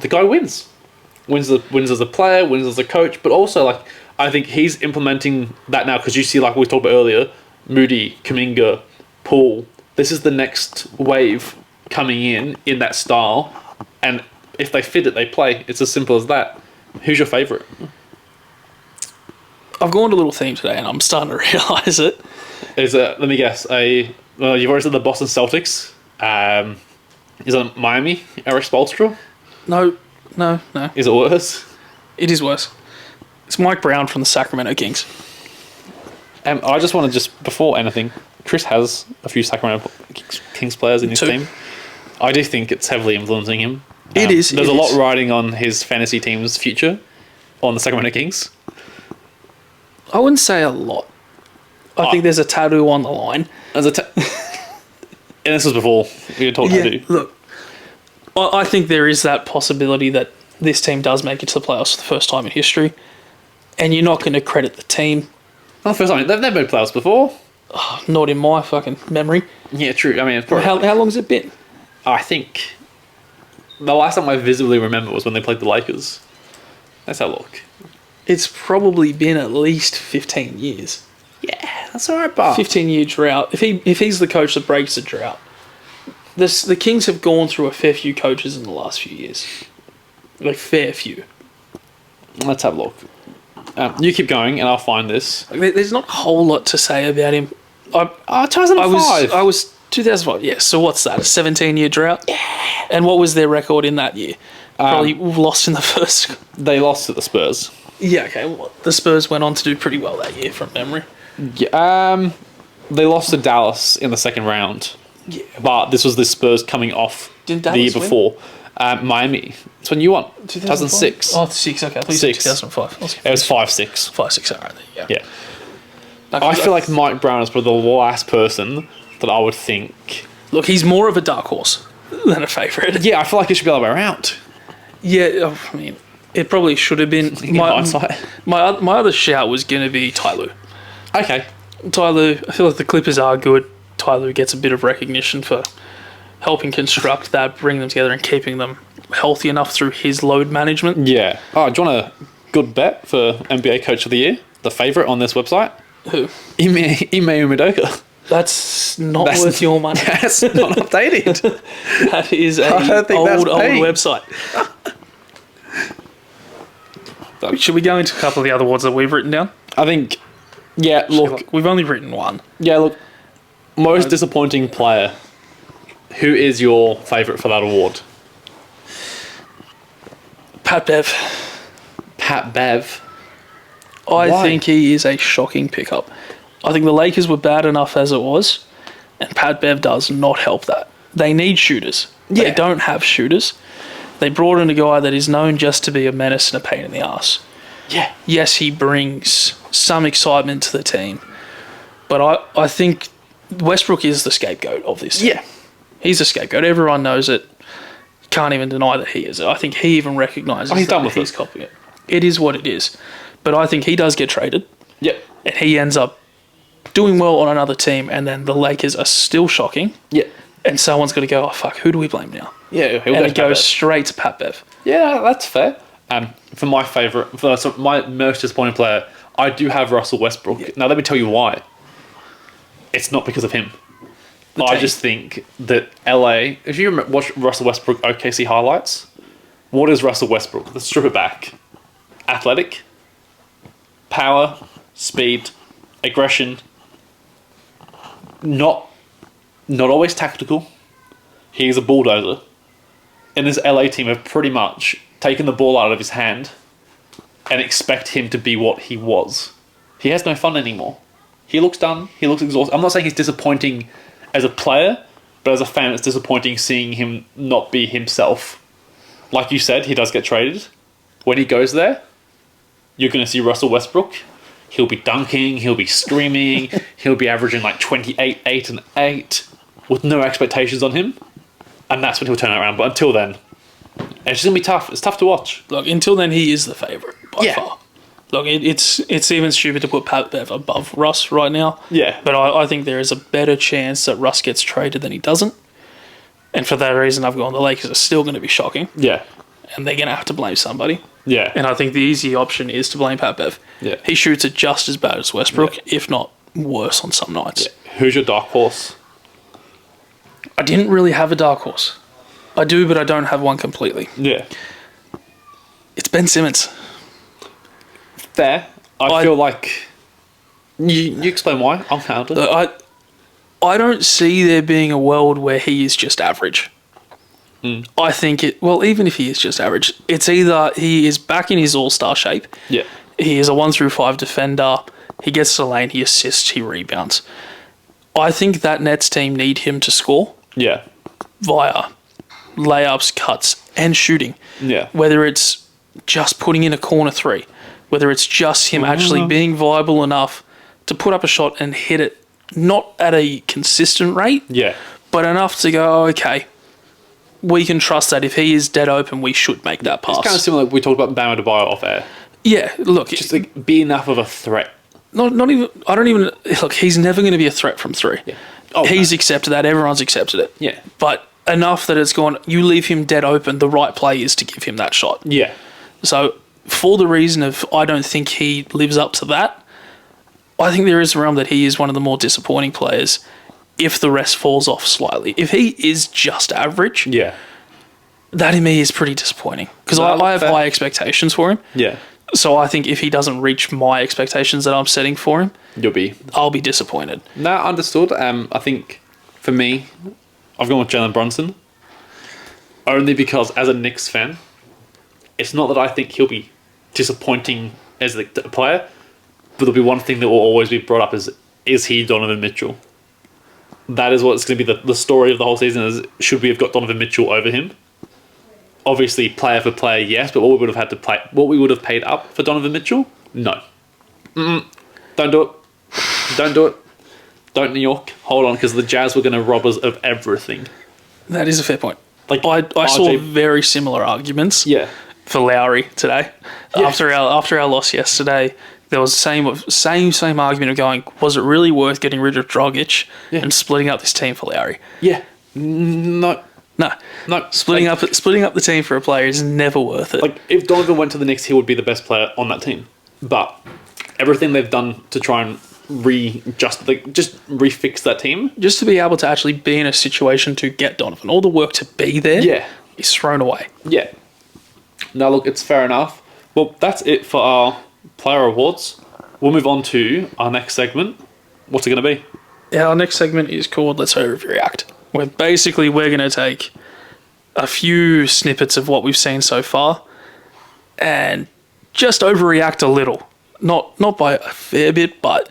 The guy wins. Wins as a player, wins as a coach, but also like I think he's implementing that now because you see like we talked about earlier, Moody, Kuminga, Paul. This is the next wave coming in that style, and if they fit it, they play. It's as simple as that. Who's your favourite? I've gone to a little theme today, and I'm starting to realise it. Is it? Let me guess. You've already said the Boston Celtics. Is it Miami? Eric Spoelstra? No. Is it worse? It is worse. It's Mike Brown from the Sacramento Kings. I just want to before anything, Chris has a few Sacramento Kings players in his Two. team. I do think it's heavily influencing him. It is. There's it a lot is. riding on his fantasy team's future on the Sacramento Kings. I wouldn't say a lot. I think there's a tattoo on the line. As and this was before we had talked to do. Look, I think there is that possibility that this team does make it to the playoffs for the first time in history, and you're not going to credit the team. Not the first time. They've made playoffs before. Not in my fucking memory. Yeah, true. I mean, it's probably, How long has it been? I think the last time I visibly remember was when they played the Lakers. Let's have a look. It's probably been at least 15 years. Yeah, that's all right, but 15-year drought. If he's the coach that breaks the drought. The Kings have gone through a fair few coaches in the last few years. Like, fair few. let's have a look. You keep going, and I'll find this. There's not a whole lot to say about him. 2005. I was 2005. Yeah. So what's that? A 17-year drought. Yeah. And what was their record in that year? Probably lost in the first. They lost at the Spurs. Yeah. Okay. Well, the Spurs went on to do pretty well that year, from memory. Yeah, they lost to Dallas in the second round. Yeah. But this was the Spurs coming off Didn't the year Dallas win? before. Miami. It's when you won. 2006. Oh, 6. Okay. I thought you said 6. 2005. It was 5-6. 5, 6. All right. There you go. Yeah. I feel like Mike Brown is probably the last person that I would think. Look, he's more of a dark horse than a favourite. Yeah, I feel like it should be the other way around. Yeah. I mean, it probably should have been. In hindsight. My other shout was going to be Ty Lue. Okay. Ty Lue, I feel like the Clippers are good. Ty Lue gets a bit of recognition for helping construct that, bring them together and keeping them healthy enough through his load management. Yeah. Oh, do you want a good bet for NBA Coach of the Year? The favourite on this website? Who? Ime Udoka. That's not worth your money. That's not updated. That is a I don't think that's old paid. website. Should we go into a couple of the other awards that we've written down? I think, yeah, look, We've only written one. most disappointing player. Who is your favourite for that award? Pat Bev. Pat Bev. I Why? think he is a shocking pickup. I think the Lakers were bad enough as it was, and Pat Bev does not help that. They need shooters. They Yeah. don't have shooters. They brought in a guy that is known just to be a menace and a pain in the ass. Yeah. Yes, he brings some excitement to the team, but I think Westbrook is the scapegoat of this team. Yeah. He's the scapegoat. Everyone knows it. Can't even deny that he is. I think he even recognises he's that done with he's it. copying it. It is what it is. But I think he does get traded. Yep. And he ends up doing well on another team, and then the Lakers are still shocking. Yeah. And someone's got to go, oh, fuck, who do we blame now? Yeah, he'll And go it goes straight to Pat Bev. Yeah, that's fair. For my favourite, for my most disappointing player, I do have Russell Westbrook. Yeah. Now, let me tell you why. It's not because of him. I just think that LA, if you watch Russell Westbrook OKC highlights, what is Russell Westbrook? Let's strip it back. Athletic, power, speed, aggression, not always tactical. He's a bulldozer. And this LA team have pretty much taken the ball out of his hand and expect him to be what he was. He has no fun anymore. He looks done. He looks exhausted. I'm not saying he's disappointing as a player, but as a fan, it's disappointing seeing him not be himself. Like you said, he does get traded. When he goes there, you're going to see Russell Westbrook. He'll be dunking. He'll be screaming. He'll be averaging like 28, 8, and 8 with no expectations on him. And that's when he'll turn it around. But until then, it's just going to be tough. It's tough to watch. Look, until then, he is the favourite by far. Look, it's even stupid to put Pat Bev above Russ right now. Yeah. But I think there is a better chance that Russ gets traded than he doesn't. And for that reason, I've gone the Lakers are still going to be shocking. Yeah. And they're going to have to blame somebody. Yeah. And I think the easy option is to blame Pat Bev. Yeah. He shoots it just as bad as Westbrook, if not worse on some nights. Yeah. Who's your dark horse? I didn't really have a dark horse. I do, but I don't have one completely. Yeah. It's Ben Simmons. Fair. I feel like... You explain why. I'll handle it. I don't see there being a world where he is just average. I think even if he is just average, it's either he is back in his all-star shape. Yeah. He is a 1-through-5 defender. He gets to the lane. He assists. He rebounds. I think that Nets team need him to score. Yeah. Via layups, cuts, and shooting. Yeah. Whether it's just putting in a corner three, whether it's just him actually being viable enough to put up a shot and hit it, not at a consistent rate, but enough to go, okay, we can trust that if he is dead open, we should make that pass. It's kind of similar. We talked about Bam Adebayo off air. Yeah, look, Just like be enough of a threat. not even. I don't even look. He's never going to be a threat from three. Yeah. He's accepted that. Everyone's accepted it. Yeah. But enough that it's gone. You leave him dead open. The right play is to give him that shot. Yeah. So for the reason of I don't think he lives up to that. I think there is a realm that he is one of the more disappointing players. If the rest falls off slightly, if he is just average, that in me is pretty disappointing because I have high expectations for him. Yeah. So I think if he doesn't reach my expectations that I'm setting for him, I'll be disappointed. No, understood. I think for me, I've gone with Jalen Brunson only because as a Knicks fan, it's not that I think he'll be disappointing as a player, but there'll be one thing that will always be brought up is he Donovan Mitchell? That is what's going to be the story of the whole season is should we have got Donovan Mitchell over him? Obviously, player for player, yes, but what we would have paid up for Donovan Mitchell? No. Don't do it. Don't do it. Don't New York. Hold on, because the Jazz were going to rob us of everything. That is a fair point. Like I saw very similar arguments for Lowry today. Yeah. After our loss yesterday, there was the same argument of going, was it really worth getting rid of Dragic and splitting up this team for Lowry? Yeah. No. Splitting up the team for a player is never worth it. Like if Donovan went to the Knicks, he would be the best player on that team. But everything they've done to try and just refix that team, just to be able to actually be in a situation to get Donovan, all the work to be there, is thrown away. Yeah. Now look, it's fair enough. Well, that's it for our player awards. We'll move on to our next segment. What's it going to be? Yeah, our next segment is called Let's Overreact. Where basically we're going to take a few snippets of what we've seen so far and just overreact a little. Not by a fair bit, but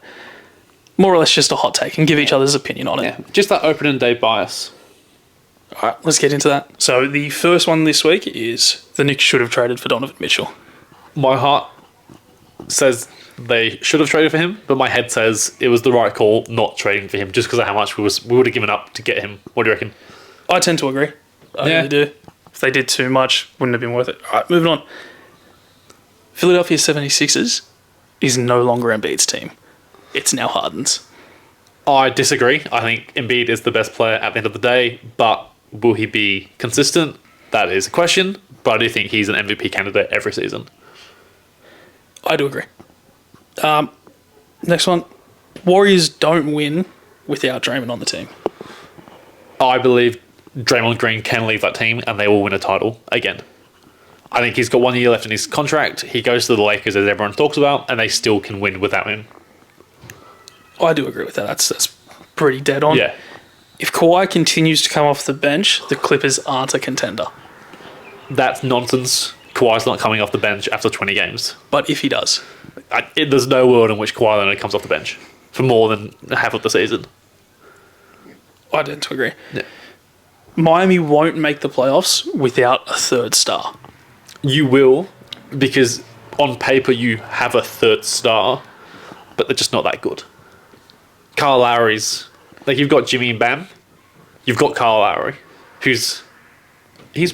more or less just a hot take and give each other's opinion on it. Yeah, just that opening day bias. All right, let's get into that. So the first one this week is the Knicks should have traded for Donovan Mitchell. My heart says they should have traded for him, but my head says it was the right call not trading for him just because of how much we would have given up to get him. What do you reckon? I tend to agree. I really do. If they did too much, wouldn't have been worth it. All right, moving on. Philadelphia 76ers is no longer Embiid's team. It's now Harden's. I disagree. I think Embiid is the best player at the end of the day, but will he be consistent? That is a question, but I do think he's an MVP candidate every season. I do agree. Next one. Warriors don't win without Draymond on the team. I believe Draymond Green can leave that team and they will win a title again. I think he's got 1 year left in his contract. He goes to the Lakers, as everyone talks about, and they still can win without him. I do agree with that. That's pretty dead on. Yeah. If Kawhi continues to come off the bench, the Clippers aren't a contender. That's nonsense. Kawhi's not coming off the bench after 20 games. But if he does. There's no world in which Kawhi Leonard comes off the bench for more than half of the season. I tend to agree. Yeah. Miami won't make the playoffs without a third star. You will, because on paper you have a third star, but they're just not that good. Kyle Lowry's... Like, you've got Jimmy and Bam. You've got Kyle Lowry, he's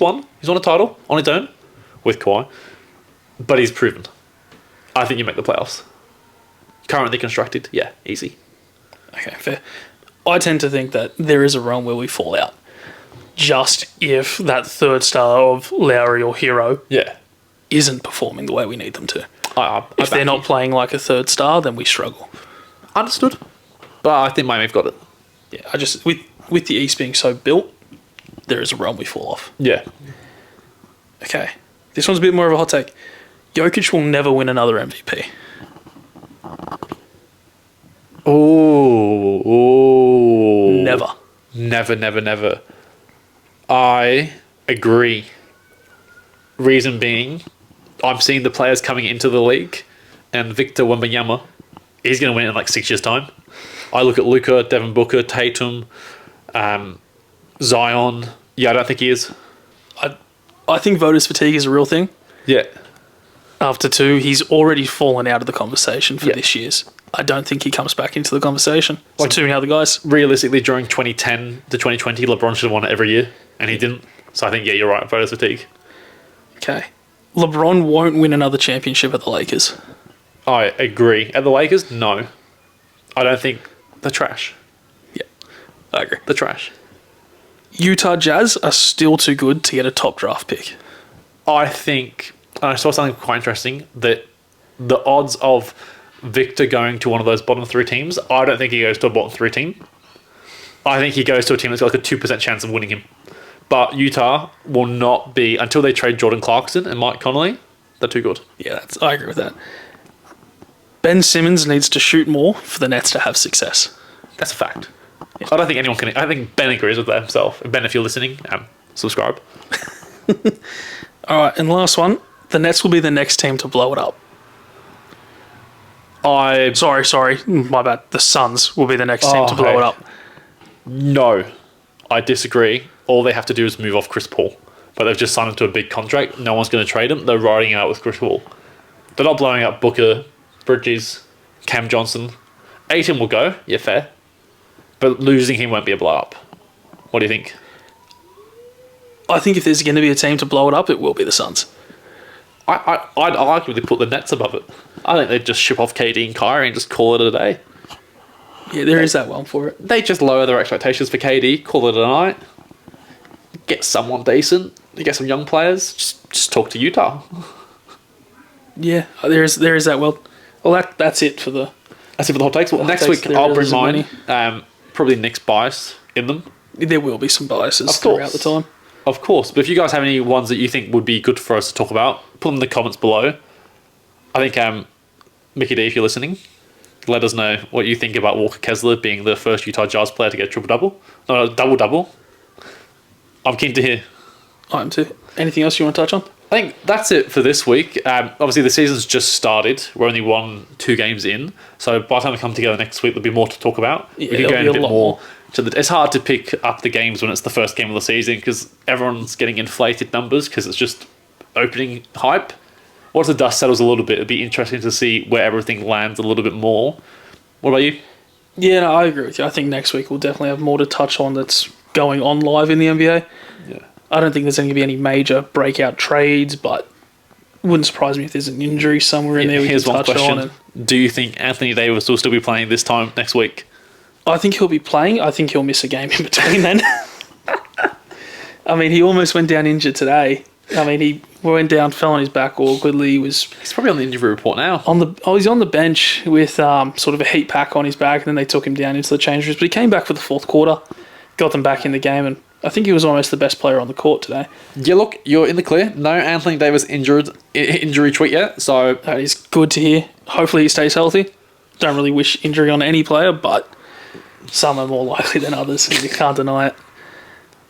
won a title on his own with Kawhi, but he's proven. I think you make the playoffs. Currently constructed, yeah, easy. Okay, fair. I tend to think that there is a realm where we fall out. Just if that third star of Lowry or Hero isn't performing the way we need them to. If they're not playing like a third star, then we struggle. Understood. But I think Miami've got it. Yeah, I just with the East being so built, there is a realm we fall off. Yeah. Okay. This one's a bit more of a hot take. Jokic will never win another MVP. Oh. Never. Never. I agree. Reason being, I'm seeing the players coming into the league, and Victor Wembanyama, he's going to win it in like 6 years' time. I look at Luka, Devin Booker, Tatum, Zion. Yeah, I don't think he is. I think voters fatigue is a real thing. Yeah. After 2, he's already fallen out of the conversation for this year's. I don't think he comes back into the conversation. Like too many other guys. Realistically, during 2010 to 2020, LeBron should have won it every year, and he didn't. So I think, yeah, you're right, voters fatigue. Okay. LeBron won't win another championship at the Lakers. I agree. At the Lakers, no. I don't think they're trash. Yeah, I agree. They're trash. Utah Jazz are still too good to get a top draft pick. I think, and I saw something quite interesting, that the odds of Victor going to one of those bottom 3 teams, I don't think he goes to a bottom 3 team. I think he goes to a team that's got like a 2% chance of winning him. But Utah will not be, until they trade Jordan Clarkson and Mike Conley, they're too good. Yeah, I agree with that. Ben Simmons needs to shoot more for the Nets to have success. That's a fact. Yeah. I don't think anyone can. I think Ben agrees with that himself. Ben, if you're listening, subscribe. All right, and last one. The Nets will be the next team to blow it up. Sorry, my bad. The Suns will be the next team to blow it up. No, I disagree. All they have to do is move off Chris Paul. But they've just signed him to a big contract. No one's going to trade him. They're riding out with Chris Paul. They're not blowing up Booker, Bridges, Cam Johnson. Ayton will go, yeah, fair. But losing him won't be a blow up. What do you think? I think if there's going to be a team to blow it up, it will be the Suns. I'd arguably put the Nets above it. I think they'd just ship off KD and Kyrie and just call it a day. Yeah, there is that one for it. They just lower their expectations for KD, call it a night. Get someone decent. Get some young players. Just talk to Utah. Yeah, there is that. Well, that's it for the. That's it for the hot takes. Well, next week I'll bring mine. Probably Nick's bias in them. There will be some biases throughout the time. Of course, but if you guys have any ones that you think would be good for us to talk about, put them in the comments below. I think Mickey D, if you're listening, let us know what you think about Walker Kessler being the first Utah Jazz player to get a triple-double. No, double-double. I'm keen to hear. I am too. Anything else you want to touch on? I think that's it for this week. Obviously, the season's just started. We're only 1-2 games in. So by the time we come together next week, there'll be more to talk about. Yeah, we can go in a bit more. It's hard to pick up the games when it's the first game of the season because everyone's getting inflated numbers because it's just opening hype. once the dust settles a little bit, it'd be interesting to see where everything lands a little bit more. What about you? Yeah, no, I agree with you. I think next week we'll definitely have more to touch on that's going on live in the NBA. Yeah. I don't think there's going to be any major breakout trades, but it wouldn't surprise me if there's an injury somewhere in there we can touch on. Do you think Anthony Davis will still be playing this time next week? I think he'll be playing. I think he'll miss a game in between then. I mean, he almost went down injured today. I mean, he went down, fell on his back awkwardly. He's probably on the injury report now. He's on the bench with sort of a heat pack on his back, and then they took him down into the change rooms. But he came back for the fourth quarter, got them back in the game, and I think he was almost the best player on the court today. Yeah, look, you're in the clear. No Anthony Davis injury tweet yet, so that is good to hear. Hopefully he stays healthy. Don't really wish injury on any player, but some are more likely than others, and you can't deny it.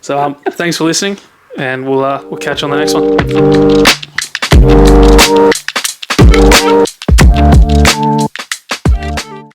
So thanks for listening, and we'll catch you on the next one.